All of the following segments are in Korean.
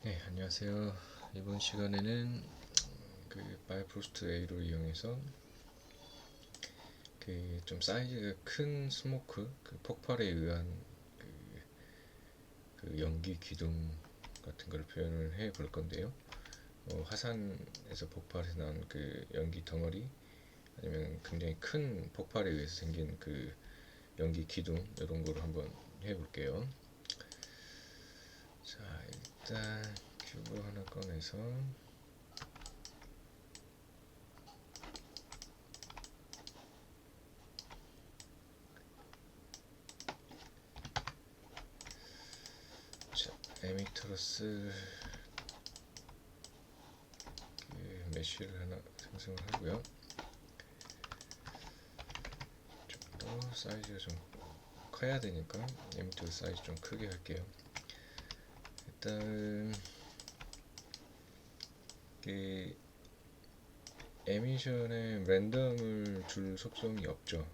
네, 안녕하세요. 이번 시간에는 그 바이프로스트 A를 이용해서 그 좀 사이즈가 큰 스모크, 그 폭발에 의한 그 연기 기둥 같은 걸 표현을 해 볼 건데요. 화산에서 폭발해서 나온 그 연기 덩어리, 아니면 굉장히 큰 폭발에 의해서 생긴 그 연기 기둥, 이런 거를 한번 해 볼게요. 자, 일단 큐브 하나 꺼내서 에미터로 쓸 메쉬를 하나 생성을 하고요. 좀 더 사이즈가 좀 커야 되니까 에미터 사이즈 좀 크게 할게요. 일단 그 에미션에 랜덤을 줄 속성이 없죠.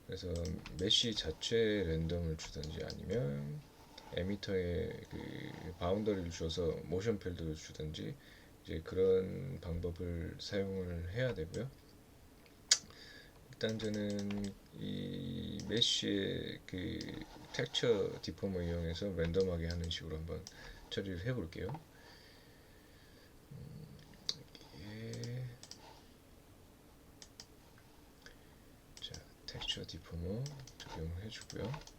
그래서 메쉬 자체에 랜덤을 주든지, 아니면 에미터에 그 바운더리를 줘서 모션 필드를 주든지, 이제 그런 방법을 사용을 해야 되고요. 일단 저는 이 메쉬의 그 텍스처 디포머 이용해서 랜덤하게 하는 식으로 한번 처리를 해볼게요. 예. 자, 텍스처 디포머 적용을 해주고요.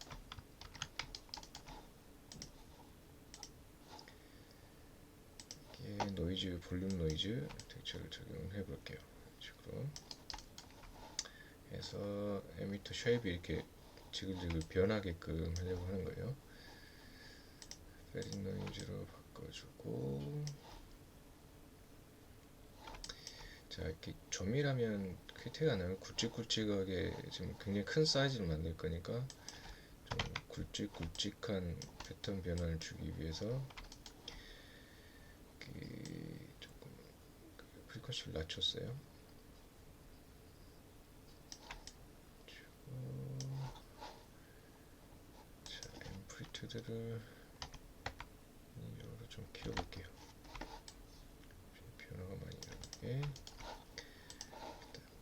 노이즈, 볼륨 노이즈 텍스처를 적용을 해볼게요. 이런 식으로 해서 에미터 쉐입이 이렇게 지글지글 변하게끔 하려고 하는 거예요. 페딩 노이즈로 바꿔주고, 자, 이렇게 조밀하면 쾌태가 나면 굵직굵직하게 지금 굉장히 큰 사이즈를 만들 거니까 좀 굵직굵직한 패턴 변화를 주기 위해서 조금 프리퀀시를 낮췄어요. 자, 앰플리튜드를 이쪽으로 좀 키워볼게요. 변화가 많이 나게.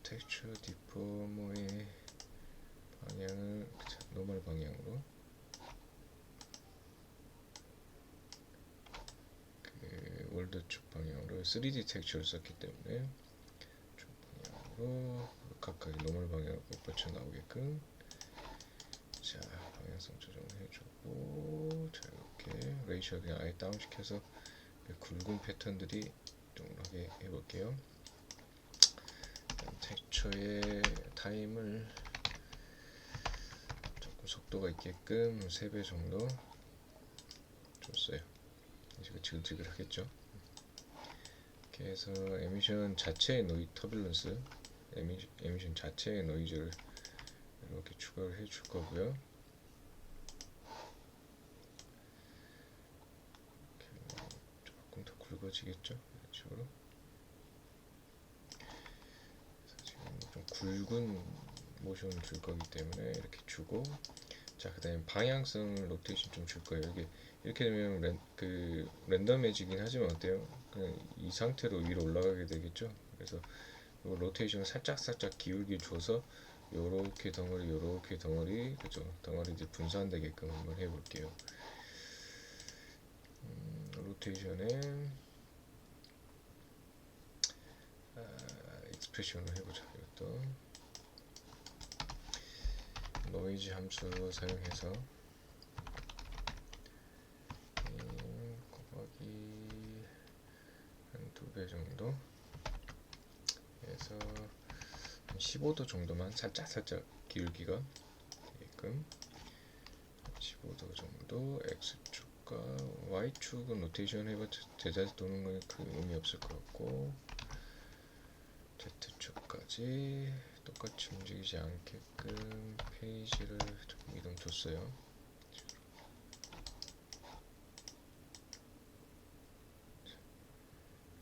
텍스처 디포머의 방향을 노멀 방향으로, 그 월드 쪽 방향으로 3D 텍스처를 썼기 때문에 쪽 방향으로 각각 노멀 방향으로 뻗쳐 나오게끔, 자, 방향성 조정을 해주고, 자, 이렇게 레이셔 그냥 아예 다운시켜서 굵은 패턴들이 동일하게 해볼게요. 텍스처의 타임을 조금 속도가 있게끔 3배 정도 줬어요. 이제 지글지글 하겠죠. 이렇게 해서 에미션 자체의 터뷸런스, 에미션 자체의 노이즈를 이렇게 추가를 해줄 거고요. 조금 더 굵어지겠죠, 이런 식으로. 지금 좀 굵은 모션을 줄 거기 때문에 이렇게 주고, 자, 그 다음에 방향성을 로테이션 좀 줄 거예요. 이렇게 되면 랜덤해지긴 하지만 어때요? 그냥 이 상태로 위로 올라가게 되겠죠. 그래서 로테이션을 살짝 기울기 줘서 요렇게 덩어리, 그죠? 덩어리들 분산되게끔 한번 해볼게요. 로테이션에 익스프레션을 해보자. 이것도 노이즈 함수 사용해서 곱하기 한 2배 정도 해서 한 15도 정도만 살짝 기울기가 되게끔, 15도 정도. X축과 Y축은 로테이션 해봤자 제자리 도는 건 큰 의미 없을 것 같고, Z축까지 똑같이 움직이지 않게끔 페이지를 조금 이동 줬어요.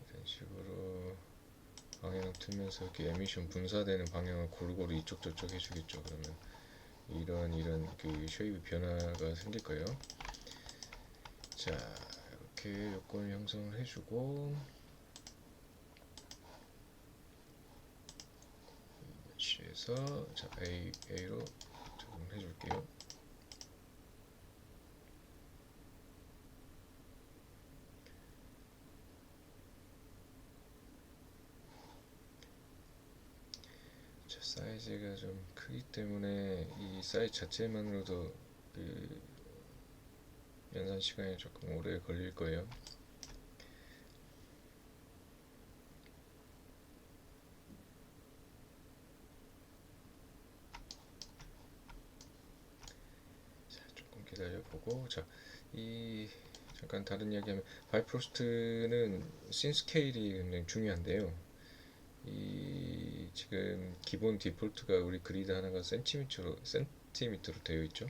이런 식으로 방향 틀면서 이렇게 에미션 분사되는 방향을 고루고루 이쪽 저쪽 해주겠죠. 그러면 이런 그 쉐입 변화가 생길 거예요. 자, 이렇게 요건을 형성을 해주고 C에서 자 A로 적용해 줄게요. 자, 사이즈가 좀 크기 때문에 이 사이즈 자체만으로도 그 연산 시간이 조금 오래 걸릴 거예요. 자, 조금 기다려보고 자, 이 잠깐 다른 이야기하면 바이프로스트는 씬 스케일이 굉장히 중요한데요. 이 지금 기본 디폴트가 우리 그리드 하나가 센티미터로 되어 있죠.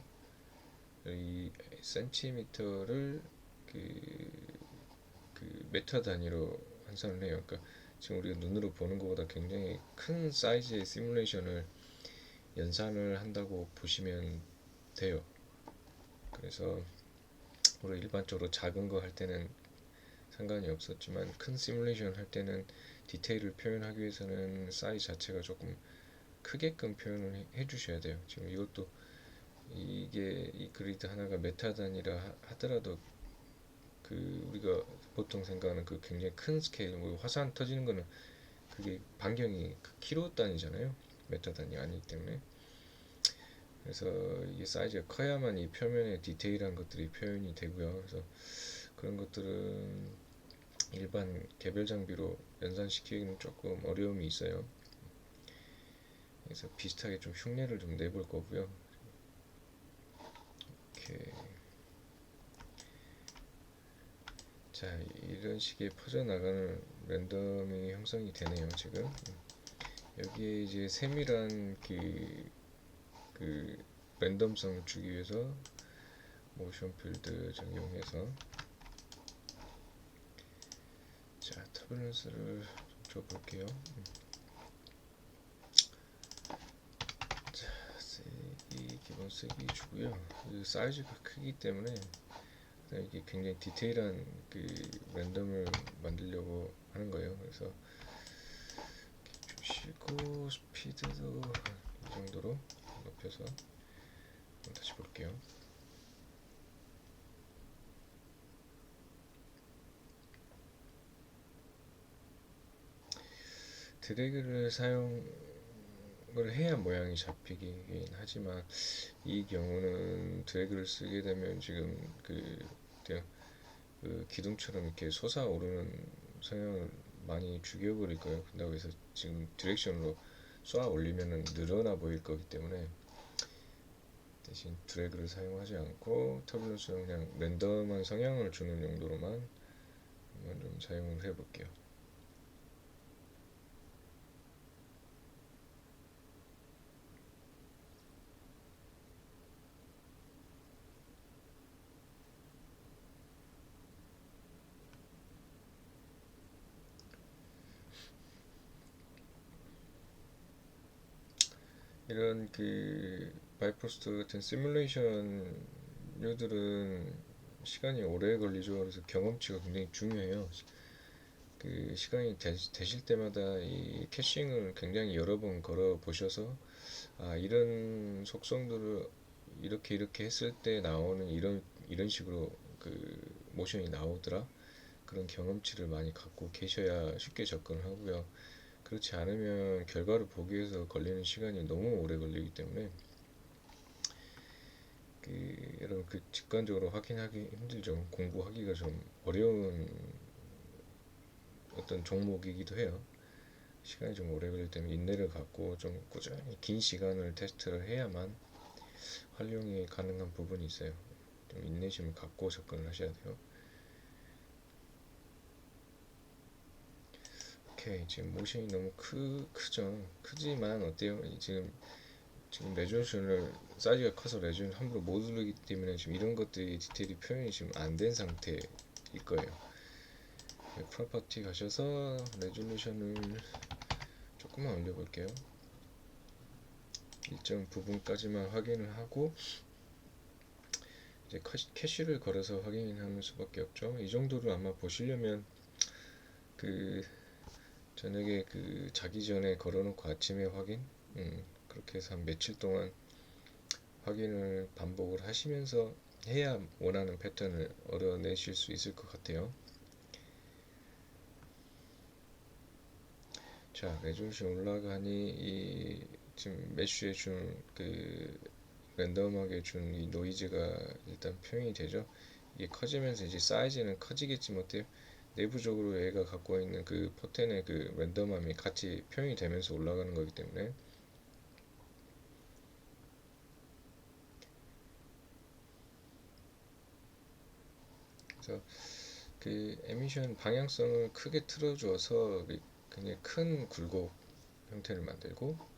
이 센티미터를 그 메타 단위로 환산을 해요. 그러니까 지금 우리가 눈으로 보는 것보다 굉장히 큰 사이즈의 시뮬레이션을 연산을 한다고 보시면 돼요. 그래서 우리 일반적으로 작은 거 할 때는 상관이 없었지만 큰 시뮬레이션 할 때는 디테일을 표현하기 위해서는 사이즈 자체가 조금 크게끔 표현을 해주셔야 돼요. 지금 이것도 이게 이 그리드 하나가 메타 단위라 하더라도 그 우리가 보통 생각하는 그 굉장히 큰 스케일, 뭐 화산 터지는 거는 그게 반경이 그 킬로 단위잖아요. 메타 단위 아니기 때문에. 그래서 이게 사이즈가 커야만 이 표면에 디테일한 것들이 표현이 되고요. 그래서 그런 것들은 일반 개별 장비로 연산시키기는 조금 어려움이 있어요. 그래서 비슷하게 좀 흉내를 좀 내볼 거고요. 이렇게 자, 이런 식의 퍼져나가는 랜덤이 형성이 되네요. 지금 여기에 이제 세밀한 그 랜덤성을 주기 위해서 모션 필드 적용해서 자, 터뷸런스를 좀 줘볼게요. 자, 세기 기본 세기 주고요. 그 사이즈가 크기 때문에 이게 굉장히 디테일한 그 랜덤을 만들려고 하는 거예요. 그래서 주시고 스피드도 이 정도로 높여서 다시 볼게요. 드래그를 사용을 해야 모양이 잡히긴 하지만 이 경우는 드래그를 쓰게 되면 지금 그 기둥처럼 이렇게 솟아오르는 성향을 많이 죽여버릴 거예요. 그렇다고 해서 지금 디렉션으로 쏘아 올리면은 늘어나 보일 거기 때문에 대신 드래그를 사용하지 않고 터뷸런스는 그냥 랜덤한 성향을 주는 용도로만 한번 좀 사용을 해볼게요. 이런 그 바이프로스트 같은 시뮬레이션 류들은 시간이 오래 걸리죠. 그래서 경험치가 굉장히 중요해요. 그 시간이 되실 때마다 이 캐싱을 굉장히 여러 번 걸어 보셔서 아, 이런 속성들을 이렇게 했을 때 나오는 이런 식으로 그 모션이 나오더라. 그런 경험치를 많이 갖고 계셔야 쉽게 접근을 하고요. 그렇지 않으면 결과를 보기 위해서 걸리는 시간이 너무 오래 걸리기 때문에 여러분 그 직관적으로 확인하기 힘들죠. 공부하기가 좀 어려운 어떤 종목이기도 해요. 시간이 좀 오래 걸리기 때문에 인내를 갖고 좀 꾸준히 긴 시간을 테스트를 해야만 활용이 가능한 부분이 있어요. 좀 인내심을 갖고 접근을 하셔야 돼요. 오케이, 지금 모션이 너무 크죠. 크지만 어때요? 지금 레졸루션을 사이즈가 커서 레졸루션 함부로 못 누르기 때문에 지금 이런 것들이 디테일이 표현이 지금 안 된 상태일 거예요. 프로퍼티 가셔서 레졸루션을 조금만 올려볼게요. 일정 부분까지만 확인을 하고 이제 캐시를 걸어서 확인하는 수밖에 없죠. 이 정도로 아마 보시려면 그 저녁에 그 자기 전에 걸어놓고 아침에 확인, 그렇게 해서 한 며칠 동안 확인을 반복을 하시면서 해야 원하는 패턴을 얻어내실 수 있을 것 같아요. 자, 레졸루션 올라가니 이 지금 메쉬에 준 그 랜덤하게 준 이 노이즈가 일단 표현이 되죠. 이게 커지면서 이제 사이즈는 커지겠지 못해요. 내부적으로 얘가 갖고 있는 그 포텐의 그 랜덤함이 같이 표현이 되면서 올라가는 거기 때문에 그래서 그 에미션 방향성을 크게 틀어주어서 굉장히 큰 굴곡 형태를 만들고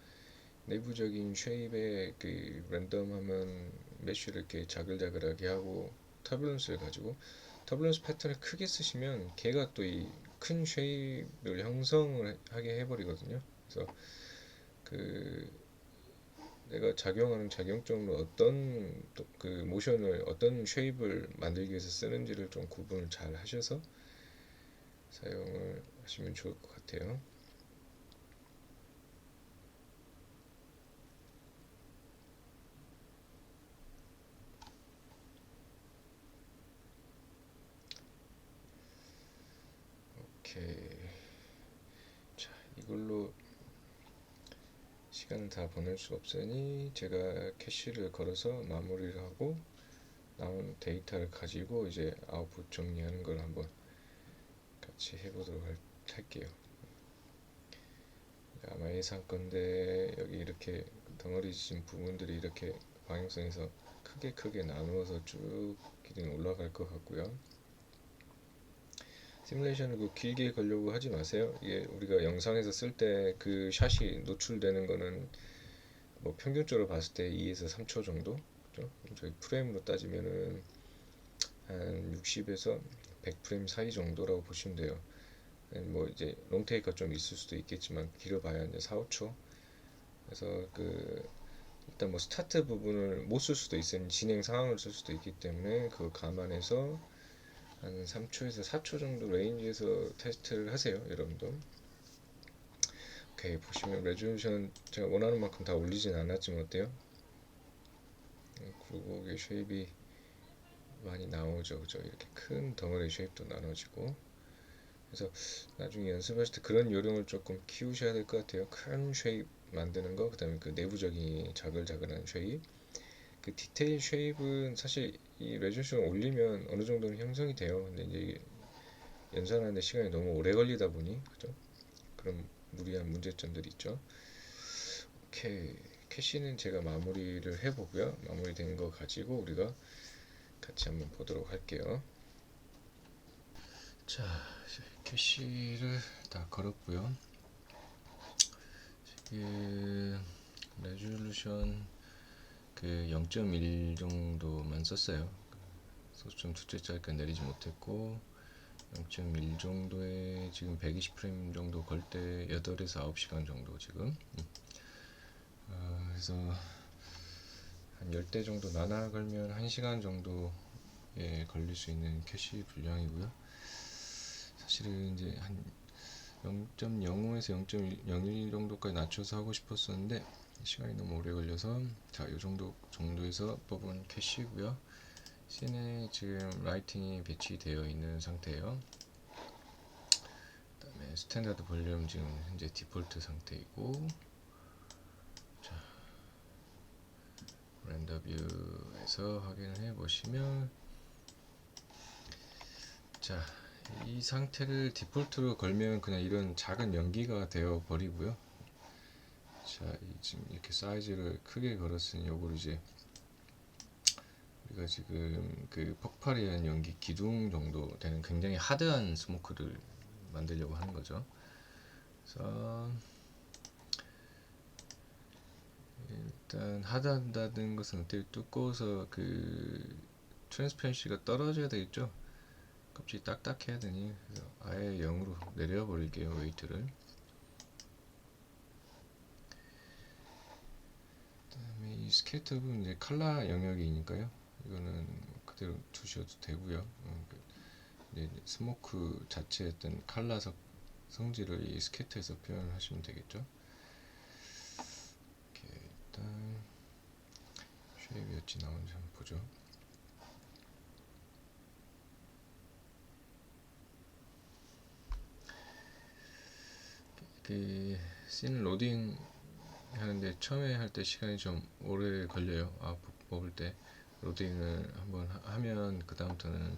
내부적인 쉐입의 그 랜덤함은 메쉬를 이렇게 자글자글하게 하고 터뷸런스를 가지고 터뷸런스 패턴을 크게 쓰시면 걔가 또 이 큰 쉐입을 형성을 하게 해버리거든요. 그래서 그 내가 작용하는 작용점으로 어떤 그 모션을 어떤 쉐입을 만들기 위해서 쓰는지를 좀 구분을 잘 하셔서 사용을 하시면 좋을 것 같아요. 오케이. 자, 이걸로 시간을 다 보낼 수 없으니 제가 캐시를 걸어서 마무리를 하고 나온 데이터를 가지고 이제 아웃풋 정리하는 걸 한번 같이 해보도록 할게요. 아마 예상 건데 여기 이렇게 덩어리진 부분들이 이렇게 방향성에서 크게 나누어서 쭉 길이 올라갈 것 같고요. 시뮬레이션을 그 길게 걸려고 하지 마세요. 이게 우리가 영상에서 쓸 때 그 샷이 노출되는 거는 뭐 평균적으로 봤을 때 2에서 3초 정도, 그죠? 저희 프레임으로 따지면은 한 60에서 100프레임 사이 정도라고 보시면 돼요. 뭐 이제 롱테이크가 좀 있을 수도 있겠지만 길어봐야 이제 4, 5초. 그래서 그 일단 뭐 스타트 부분을 못 쓸 수도 있으니 진행 상황을 쓸 수도 있기 때문에 그거 감안해서 한 3초에서 4초 정도 레인지에서 테스트를 하세요, 여러분도. 오케이, 보시면 레졸루션 제가 원하는 만큼 다 올리진 않았지만 어때요? 굴곡의 쉐입이 많이 나오죠, 그죠? 이렇게 큰 덩어리 쉐입도 나눠지고. 그래서 나중에 연습하실 때 그런 요령을 조금 키우셔야 될 것 같아요. 큰 쉐입 만드는 거, 그다음에 그 내부적인 자글자글한 쉐입. 그 디테일 쉐입은 사실 이 레졸루션 올리면 어느 정도는 형성이 돼요. 근데 이제 연산하는데 시간이 너무 오래 걸리다 보니, 그죠? 그런 무리한 문제점들이 있죠. 오케이. 캐시는 제가 마무리를 해보고요. 마무리된 거 가지고 우리가 같이 한번 보도록 할게요. 자, 캐시를 다 걸었고요. 지금 레졸루션 그 0.1 정도만 썼어요. 소수점 두째짜리까 내리지 못했고 0.1 정도에 지금 120프레임 정도 걸 때 8에서 9시간 정도 지금. 그래서 한 10대 정도 나눠 걸면 1시간 정도에 걸릴 수 있는 캐시 분량이고요. 사실은 이제 한 0.05에서 0.01 정도까지 낮춰서 하고 싶었었는데 시간이 너무 오래 걸려서 자, 이 정도에서 뽑은 캐시고요. 씬에 지금 라이팅이 배치되어 있는 상태예요. 그다음에 스탠다드 볼륨 지금 현재 디폴트 상태이고, 자, 렌더 뷰에서 확인을 해 보시면, 자, 이 상태를 디폴트로 걸면 그냥 이런 작은 연기가 되어 버리고요. 자, 지금 이렇게 사이즈를 크게 걸었으니 요거를 이제 우리가 지금 그 폭발이라는 연기 기둥 정도 되는 굉장히 하드한 스모크를 만들려고 하는 거죠. 그래서 일단 하드하다는 것은 되게 두꺼워서 그 트랜스퍼런시가 떨어져야 되겠죠. 껍질이 딱딱해야 되니 그래서 아예 0으로 내려 버릴게요, 웨이트를. 그다음에 이 스케이터는 이제 칼라 영역이니까요. 이거는 그 그대로 두셔도 되고요. 스모크 자체의 어떤 칼라 성질을 이 스케트에서 표현하시면 되겠죠. 이렇게 일단 쉐입이 어찌 나오는지 한번 보죠. 그 씬 로딩 하는데 처음에 할 때 시간이 좀 오래 걸려요. 뽑을 때 로딩을 한번 하면 그 다음부터는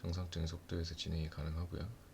정상적인 속도에서 진행이 가능하고요.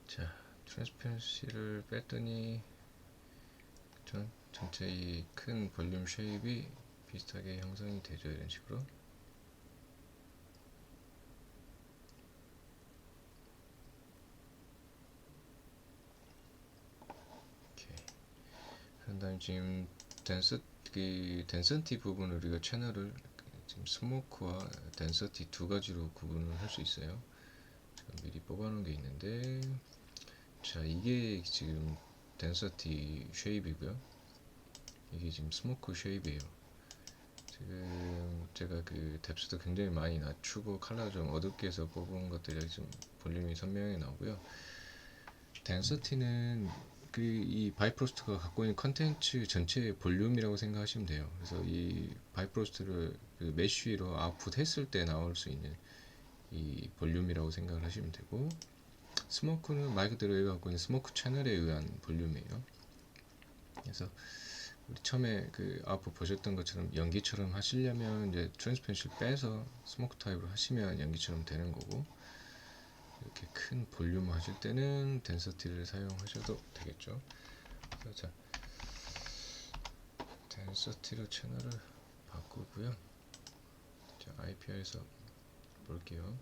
자, 트랜스퍼런시를 뺐더니 전체 이 큰 볼륨 쉐입이 비슷하게 형성이 되죠. 이런 식으로. 이렇게. 그런 다음에 지금 덴서티 부분을 우리가 채널을 지금 스모크와 덴서티 두 가지로 구분을 할 수 있어요. 제가 미리 뽑아놓은 게 있는데, 자, 이게 지금 덴서티 쉐입이고요. 이게 지금 스모크 쉐입이에요. 지금 제가 그 뎁스도 굉장히 많이 낮추고 컬러 좀 어둡게 해서 뽑은 것들이 좀 볼륨이 선명하게 나오고요. 덴서티는 이 바이프로스트가 갖고 있는 컨텐츠 전체의 볼륨이라고 생각하시면 돼요. 그래서 이 바이프로스트를 그 메쉬로 아웃풋 했을 때 나올 수 있는 이 볼륨이라고 생각을 하시면 되고, 스모크는 말 그대로 얘가 갖고 있는 스모크 채널에 의한 볼륨이에요. 그래서 우리 처음에 그 아웃풋 보셨던 것처럼 연기처럼 하시려면 이제 트랜스퍼런시를 빼서 스모크 타입으로 하시면 연기처럼 되는 거고, 이렇게 큰 볼륨 하실 때는 덴서티를 사용하셔도 되겠죠. 자, 덴서티로 채널을 바꾸고요. 자, IPR에서 볼게요.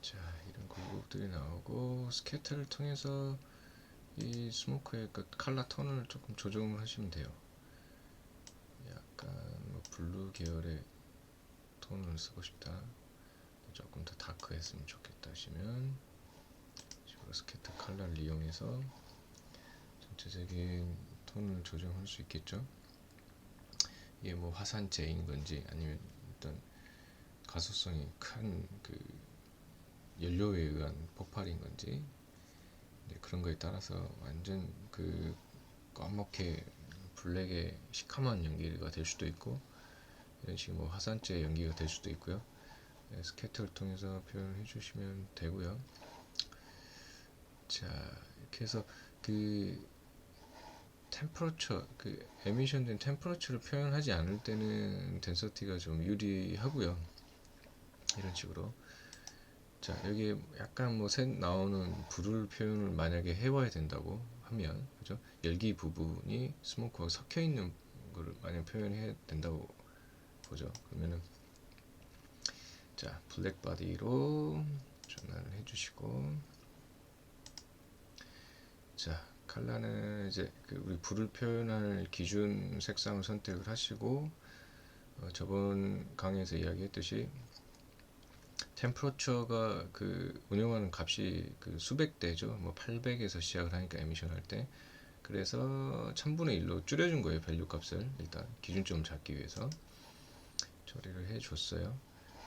자, 이런 굴곡들이 나오고, 스캐터를 통해서 이 스모크의 그 컬러 톤을 조금 조정을 하시면 돼요. 약간 뭐 블루 계열의 톤을 쓰고 싶다, 조금 더 다크했으면 좋겠다 하시면 식으로 스캐터 컬러를 이용해서 전체적인 톤을 조정할 수 있겠죠. 이게 뭐 화산재인 건지 아니면 어떤 가소성이 큰 그 연료에 의한 폭발인 건지, 그런 거에 따라서 완전 그 까맣게 블랙의 시커먼 연기가 될 수도 있고, 이런 식의 뭐 화산재 연기가 될 수도 있고요. 스캐터를 통해서 표현해 주시면 되고요. 자, 이렇게 해서 그 템퍼러처, 그 에미션 된 템퍼러처를 표현하지 않을 때는 덴서티가 좀 유리하고요. 이런 식으로. 자, 여기에 약간 뭐 색 나오는 불을 표현을 만약에 해와야 된다고 하면, 그죠? 열기 부분이 스모크와 섞여 있는 거를 만약 표현해야 된다고 보죠. 그러면은, 자, 블랙 바디로 전환을 해주시고, 자, 컬러는 이제 그 우리 불을 표현할 기준 색상을 선택을 하시고, 저번 강의에서 이야기했듯이 템퍼러처가 그 운영하는 값이 그 수백 대죠. 뭐 800에서 시작을 하니까 에미션 할 때. 그래서 1000분의 1로 줄여준 거예요. 밸류 값을 일단 기준점을 잡기 위해서 처리를 해줬어요.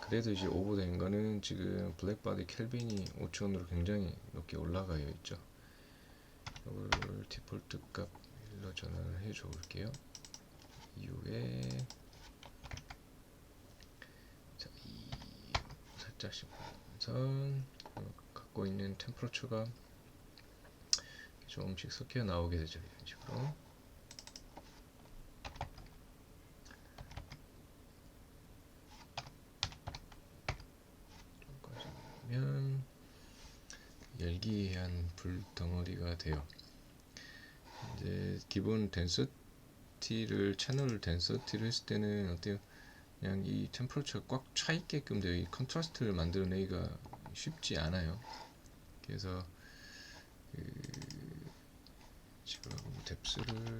그래도 이제 오버된 거는 지금 블랙바디 켈빈이 5000으로 굉장히 높게 올라가 있죠. 이걸 디폴트 값 1로 전환을 해줘 볼게요. 이후에 살짝씩 보면서 갖고 갖고 있는 템퍼러처가 조금씩 섞여 나오게 되죠. 이런 식으로. 면 열기한 불 덩어리가 돼요. 이제 기본 덴서티를 채널 덴서티를 했을 때는 어때요? 그냥 이 템퍼러처가 꽉 차 있게끔 돼요. 이 컨트라스트를 만들어내기가 쉽지 않아요. 그래서 지금 뎁스를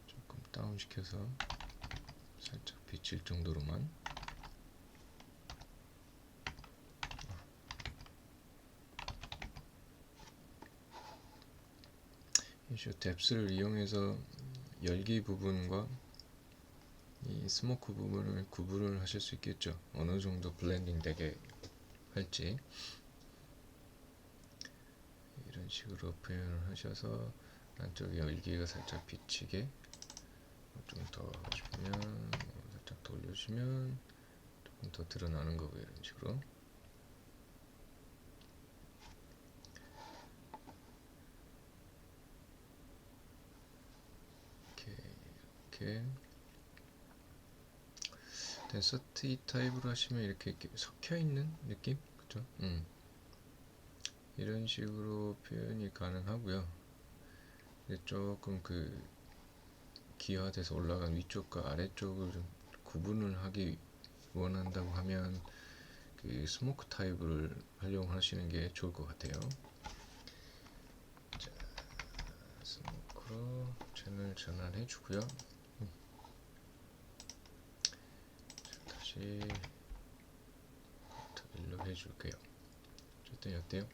조금 다운 시켜서 살짝 비칠 정도로만. 이 뎁스를 이용해서 열기 부분과 이 스모크 부분을 구분을 하실 수 있겠죠. 어느 정도 블렌딩 되게 할지. 이런 식으로 표현을 하셔서 안쪽에 열기가 살짝 비치게 좀 더 하시면 살짝 더 올려주시면 조금 더 드러나는 거고요. 이런 식으로. 이렇게 덴서티 타입으로 하시면 이렇게 섞여 있는 느낌, 그죠? 이런 식으로 표현이 가능하고요. 조금 그 기화돼서 올라간 위쪽과 아래쪽을 좀 구분을 하기 원한다고 하면 그 스모크 타입을 활용하시는 게 좋을 것 같아요. 자, 스모크로 채널 전환해 주고요. 다시 일로 해줄게요. 어쨌든 어때요?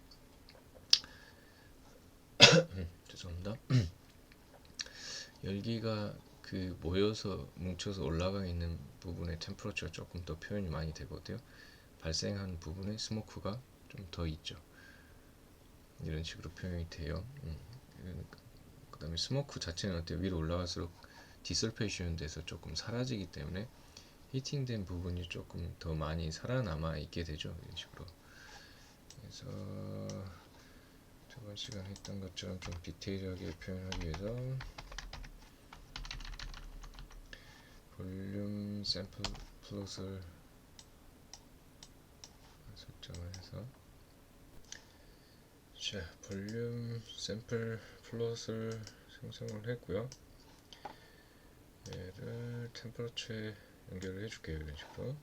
죄송합니다. 열기가 그 모여서 뭉쳐서 올라가 있는 부분의 템퍼러처가 조금 더 표현이 많이 되거든요. 발생한 부분에 스모크가 좀 더 있죠. 이런 식으로 표현이 돼요. 그 다음에 스모크 자체는 어때요? 위로 올라갈수록 디설페이션 돼서 조금 사라지기 때문에 히팅된 부분이 조금 더 많이 살아남아 있게 되죠. 이런 식으로. 그래서 저번 시간에 했던 것처럼 좀 디테일하게 표현하기 위해서 볼륨 샘플 플롯을 설정을 해서, 자, 볼륨 샘플 플롯을 생성을 했고요. 얘를 템퍼러처에 연결을 해줄게요. 이런 식으로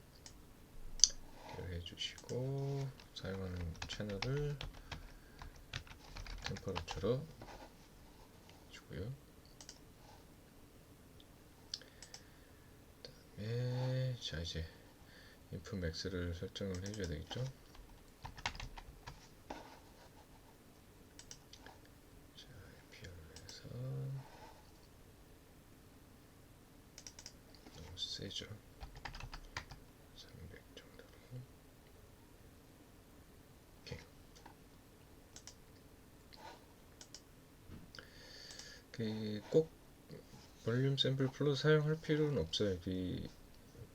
연결해 주시고, 사용하는 채널을 템퍼러처로 주고요. 그다음에 자, 이제 인풋 맥스를 설정을 해줘야 되겠죠. 자, APR을 해서 너무 세죠. 300 정도로. 오케이. 꼭 볼륨 샘플 플러스 사용할 필요는 없어요.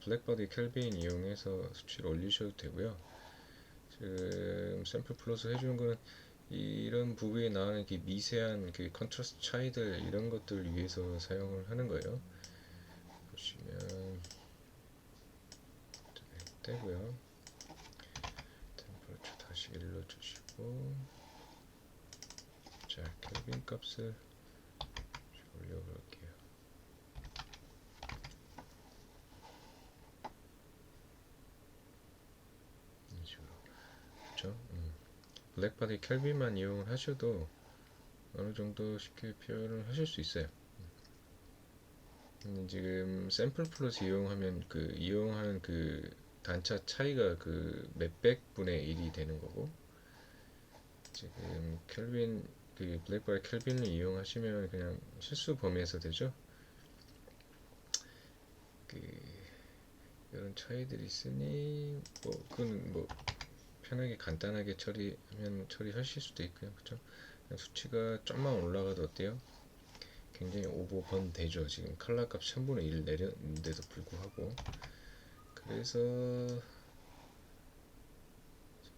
블랙버디 켈빈 이용해서 수치를 올리셔도 되고요. 지금 샘플 플러스 해주는 거는 이런 부위에 나오는 미세한 컨트라스트 차이들, 이런 것들 위해서 사용을 하는 거예요. 보시면 되고요. 템퍼러처 다시 일러주시고, 자, 켈빈 값을 올려볼게요. 이런 식으로. 그렇죠? 블랙바디 켈빈만 이용을 하셔도 어느 정도 쉽게 표현을 하실 수 있어요. 지금 샘플 플러스 이용하면 이용하는 단차 차이가 몇백 분의 1이 되는 거고, 지금 켈빈 블랙바디 켈빈을 이용하시면 그냥 실수 범위에서 되죠. 이런 차이들이 있으니 그건 편하게 간단하게 처리하실 수도 있고요. 그쵸? 수치가 좀만 올라가도 어때요? 굉장히 오버번 되죠. 지금 컬러 값 1000분의 1 내렸는데도 불구하고. 그래서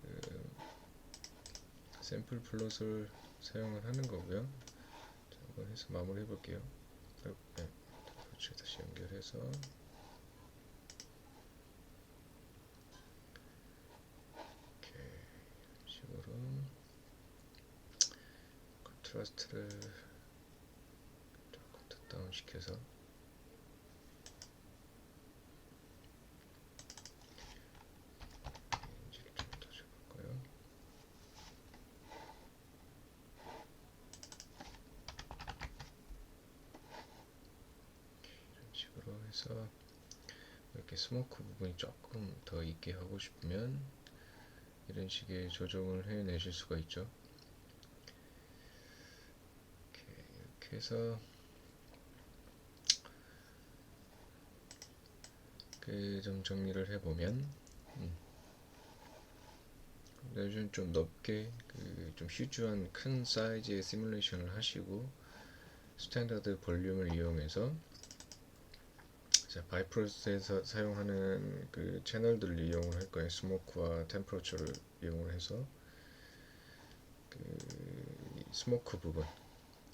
그 샘플 플롯을 사용을 하는 거고요. 자, 한번 해서 마무리 해볼게요. 네, 그렇죠. 다시 연결해서 이렇게 식으로 컨트라스트를 조금 더 다운 시켜서 레인지를 좀 더 줘볼까요? 이런 식으로 해서 이렇게 스모크 부분이 조금 더 있게 하고 싶으면 이런 식의 조정을 해내실 수가 있죠. 이렇게 해서 그 좀 정리를 해보면 요즘 좀 넓게 좀 휴지한 큰 사이즈의 시뮬레이션을 하시고 스탠다드 볼륨을 이용해서 바이프로스에서 사용하는 그 채널들을 이용을 할 거예요. 스모크와 템퍼러처를 이용을 해서 그 스모크 부분,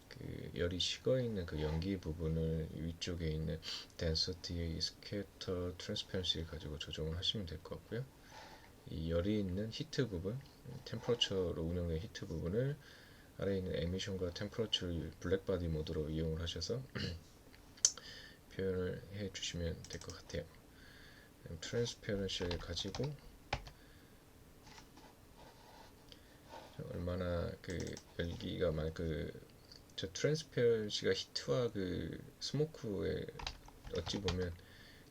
그 열이 식어 있는 그 연기 부분을 위쪽에 있는 density, scatter, transparency를 가지고 조정을 하시면 될 것 같고요. 이 열이 있는 히트 부분, 템퍼러처로 운영된 히트 부분을 아래에 있는 에미션과 템퍼러처를 블랙바디 모드로 이용을 하셔서 표현을 해 주시면 될 것 같아요. 트랜스페런시를 가지고 얼마나 그 열기가 많은 저 트랜스페런시가 히트와 그 스모크에 어찌 보면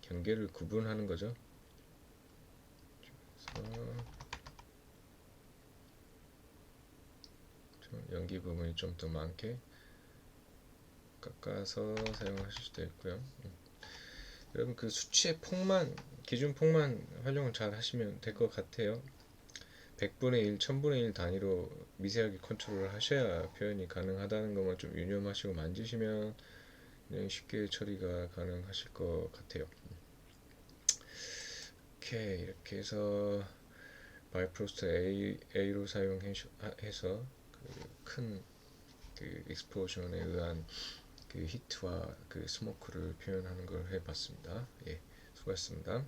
경계를 구분하는 거죠. 그래서 좀 연기 부분이 좀 더 많게 깎아서 사용하실 수도 있고요. 여러분 그 수치의 폭만, 기준 폭만 활용을 잘 하시면 될 것 같아요. 100분의 1, 1000분의 1 단위로 미세하게 컨트롤을 하셔야 표현이 가능하다는 것만 좀 유념하시고 만지시면 그냥 쉽게 처리가 가능하실 것 같아요. 오케이, 이렇게 해서 바이프로스트 A로 사용해서 큰 익스플로전에 의한 그 히트와 그 스모크를 표현하는 걸 해봤습니다. 예, 수고하셨습니다.